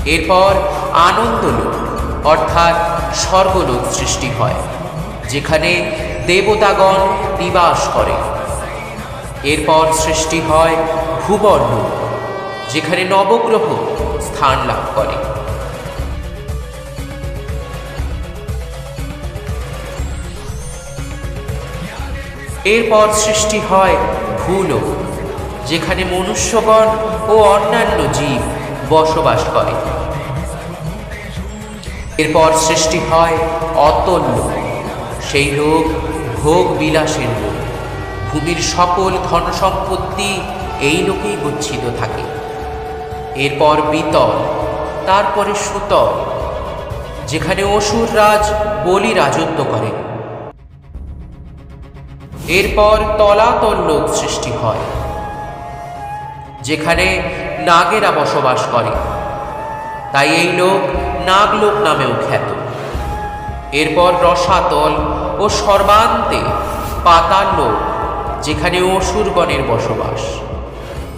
এরপর আনন্দলোক অর্থাৎ স্বর্গলোক সৃষ্টি হয়, যেখানে দেবতাগণ নিবাস করে। এরপর সৃষ্টি হয় ভুবনলোক, যেখানে নবগ্রহ স্থান লাভ করে। এরপর সৃষ্টি হয় ভূলোক, যেখানে মনুষ্যগণ ও অন্যান্য জীব বসবাস করে। এরপর সৃষ্টি হয় অতল লোক, সেই লোক ভোগ বিলাসের লোক। ভূমির সকল ধন সম্পত্তি এই লোকেই গচ্ছিত থাকে। এরপর বিতল, তারপরে সুতল, যেখানে অসুররাজ বলি রাজত্ব করে। এরপর তলাতল লোক সৃষ্টি হয়, যেখানে নাগেরা বসবাস করে, তাই এই লোক নাগলোক নামেও খ্যাত। এরপর রসাতল ও সর্বান্তে পাতাল লোক, যেখানে অসুরগণের বসবাস।